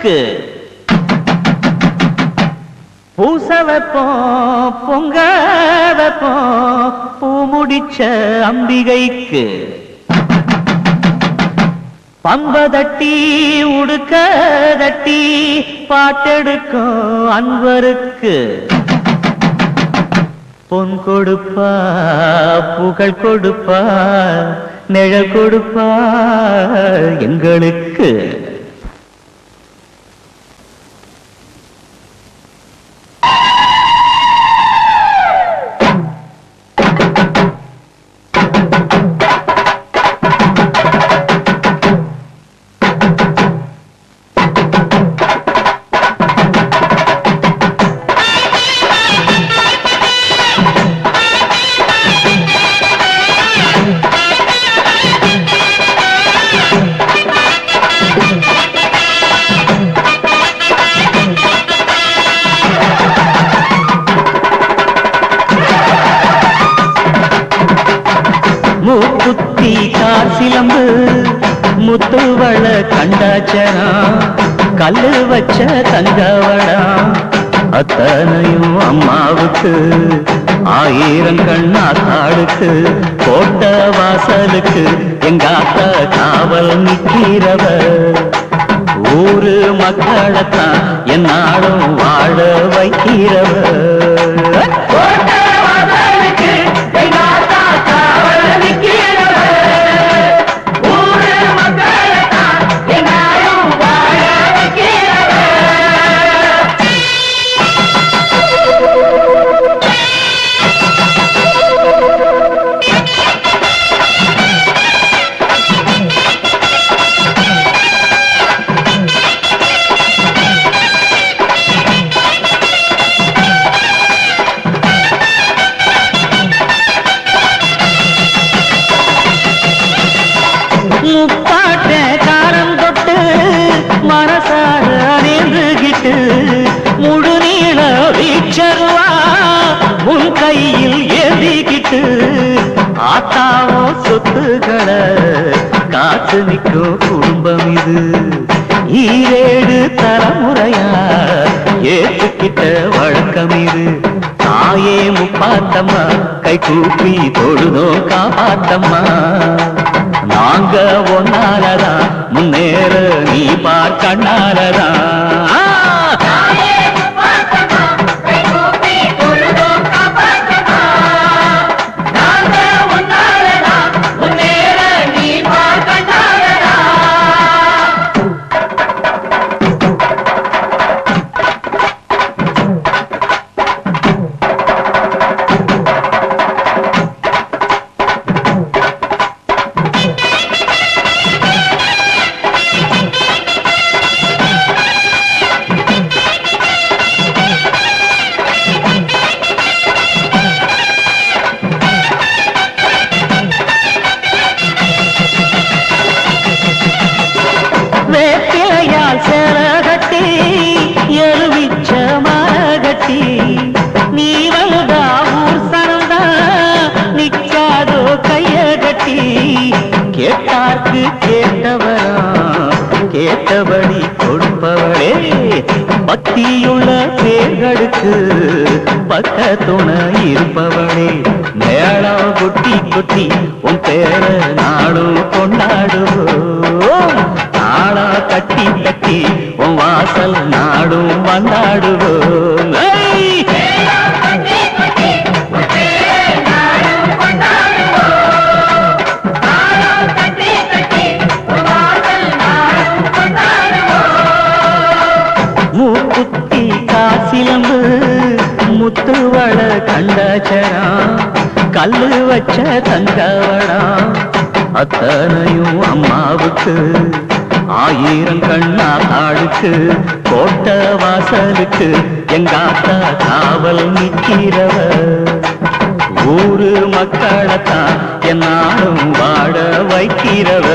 பொங்கலுக்கு பூச வைப்போம் பொங்க வைப்போம் பூ முடிச்ச அம்பிகைக்கு பம்பதட்டி உடுக்க தட்டி பாட்டெடுக்கும் அன்பருக்கு பொன் கொடுப்பா புகழ் கொடுப்பா நிழல் கொடுப்பா எங்களுக்கு மூக்குத்தி காசிலம்பு முத்துவள கண்டாச்சனா கல்லு வச்ச தங்கவடா அத்தனையும் அம்மாவுக்கு ஆயிரம் கண்ணா தாடுக்கு கோட்ட வாசலுக்கு எங்காத்த காவல் நிற்கிறவ ஊரு மக்களைத்தான் என்னாலும் வாழ வைக்கிறவ முப்பாட்ட காரம் தொட்டு மனசார நேர்ந்துகிட்டு முழு நீள வீச்சருவா முன் கையில் ஏந்திக்கிட்டு ஆத்தாவோ சொத்துக்களை காத்து நிற்கும் குடும்பம் இது ஈரேடு தலைமுறையா ஏற்றுக்கிட்ட வழக்கம் இது தாயே முப்பாத்தம்மா கை கூப்பி தொழுதோ காப்பாத்தம்மா நாங்க ஒன்னாலதான் முன்னேற நீ பார் கண்ணாலதான் வேட்டையால் சேரகட்டி எருவிச்ச மரகட்டி நீ வலுதா ஊர் சனந்தா நிக்காதோ கைய கட்டி கேட்டார்க்கு கேட்டவரா கேட்டபடி கொடுப்பவளே பக்தியுள்ள பேர்களுக்கு பக்க துணை இருப்பவளே மேளம் கொட்டி கொட்டி உன் பேர நாடும் கொண்டாடுவோம் நாளா கட்டி கட்டி உன் வாசல் நாடும் வந்தாடுவோம் மூக்குத்தி காசிலம்பு முத்துவள கண்டாச்சரா கல்லு வச்ச தங்கவடா அத்தனையும் அம்மாவுக்கு ஆயிரம் கண்ணா ஆளுக்கு கோட்ட வாசலுக்கு எங்காத்தா காவல் நிற்கிறவ ஊரு மக்களைத்தான் என்னாலும் வாழ வைக்கிறவ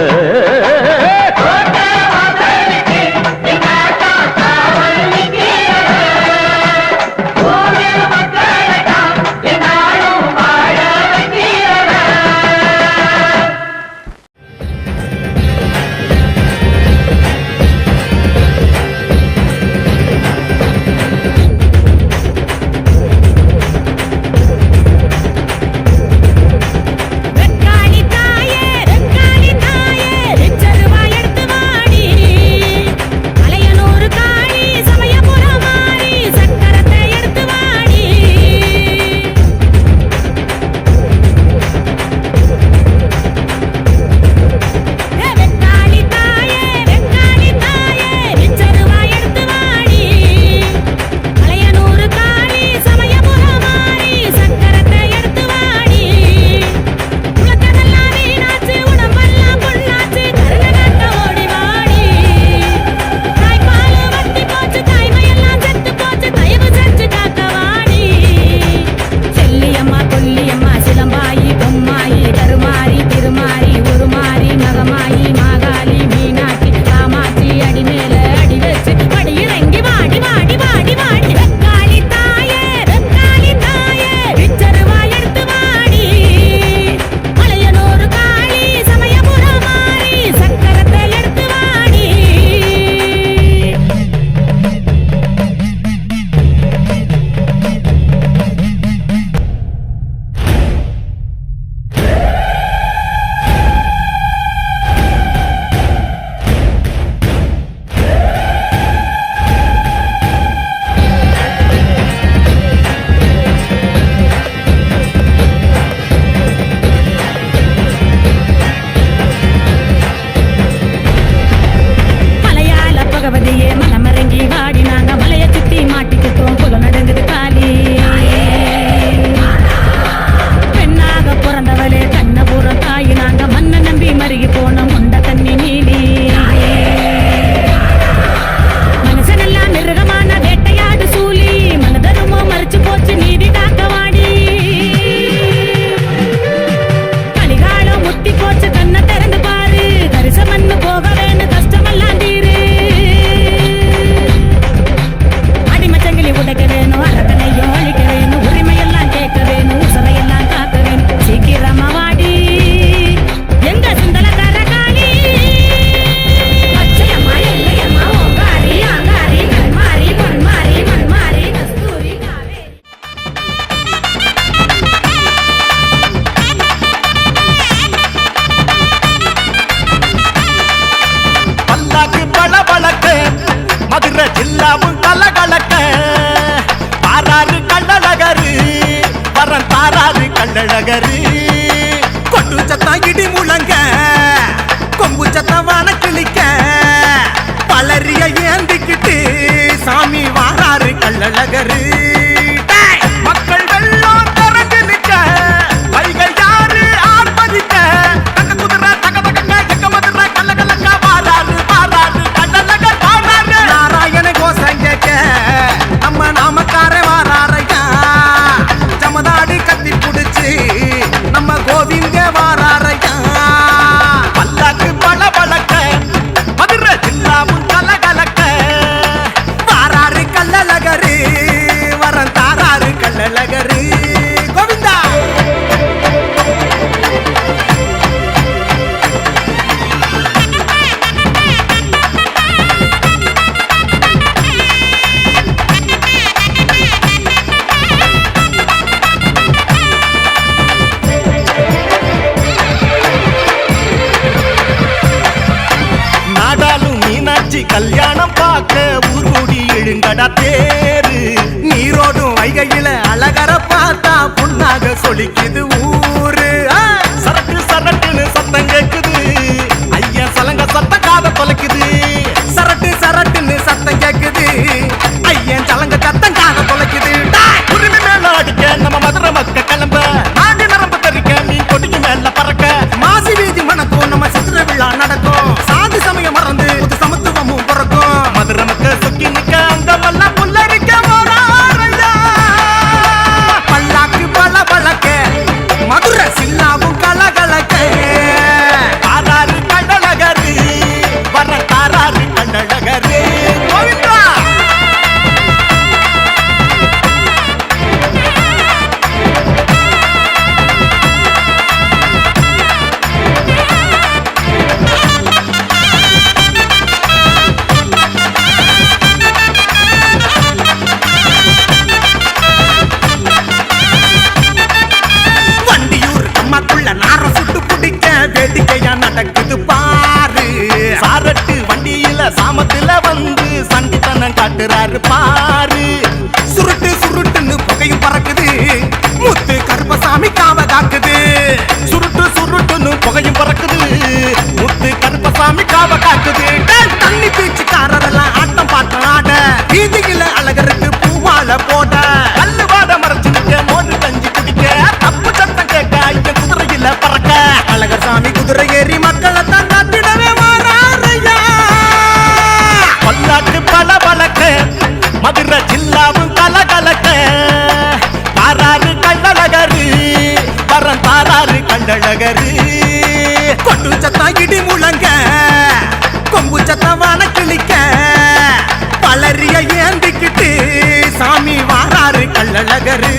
ஜில்லாவும் கலகலக்க தாராறு கள்ளழகரு வரன் தாராறு கள்ளழகரு கொட்டு சத்தம் இடி முழங்க கொம்பு சத்தம் வான கிளிக்க பலரிய ஏந்திக்கிட்டு சாமி வாராரு கள்ளழகரு மக்கள் வெள்ளம் திறந்து நிற்க வைகை யாரு ஆர்ப்பரிக்க தங்க குதிரை தக தகங்க எங்க மதுரை கள்ளகலக்க வாராரு வாராரு கள்ளழகர் வாராரு நாராயண கோஷம் கேட்க நம்ம நாமக்கார வாராரையா ஜமதாடி கத்தி புடிச்சு நம்ம கோவிந்த வாராரையா பல்லாக்கு பல பழக்க மதுரை ஜில்லாவும் கலகலக்க வாராரு கள்ளழகரு வரன் தாராரு கள்ளழகரு கோவிந்தா நாடாலும் மீனாட்சி கல்யாணம் பார்க்க ஊர் கூடி எழுங்கடா தேரு நீரோடும் வைகையில அழகர பார்த்தா புண்ணாக சொலிக்குது ஊரு சரக்கு சரட்டுன்னு சத்தம் கேக்குது ஐயா சலங்க சத்தம் காத தொலைக்குது சரட்டு சரட்டுன்னு சத்தம் கேக்குது ஐயன் சலங்க சத்தம் காத தொலைக்குது உரிமை மேல அடிக்க நம்ம மதுரை மக்க கிளம்ப நாடு நரம்பு தரிக்க மீன் கொடிக்கு மேல பறக்க மாசி வீதி மணக்கும் நம்ம சித்திர விழா நடக்கும் சாதி சமயம் மறந்து புது சமத்துவமும் பிறக்கும் மதுரை மக்க சுக்கி நிக்க அங்க வல்ல புல்லரிக்க போறாரையா பல்லாக்கு பல பழக்க மதுரை சில்லாவும் கலகலக்க தாராறு கள்ளழகரு வர தாராறு கள்ளழகரு கோவிந்தா வண்டியூர் அம்மாக்குள்ள நார சுட்டு பிடிக்க வேடிக்கையா நடக்குது பாரு சாரட்டு வண்டியில சாமத்துல வந்து சண்டித்தனம் காட்டுறாரு பாரு சுருட்டு சுருட்டுன்னு புகையும் பறக்குது முத்து கருப்பசாமி காவ காக்குது சுருட்டு சுருட்டுன்னு புகையும் பறக்குது முத்து கருப்பசாமி காவ காக்குது தண்ணி பீச்சுக்காரரெல்லாம் ஆட்டம் பாட்டம் ஆட வீதியில அழகருக்கு பூவால போட கல்லு வாட மறைச்சு நிக்க மோடு கஞ்சி குடிக்க தப்பு சத்தம் கேட்க இங்க குதிரையில பறக்க அழகர் சாமி குதிரை ஏறி மக்களை தான் காத்திடவே வாராரையா பல்லாக்கு பல பழக்க மதுரை ஜில்லாவும் கலகலக்க தாராறு கள்ளழகரு வரன் தாராறு கள்ளழகரு கொட்டு சத்தம் இடி முழங்க கொம்பு சத்தம் வான கிளிக்க பலரிய ஏந்திக்கிட்டு சாமி வாராரு கள்ளழகரு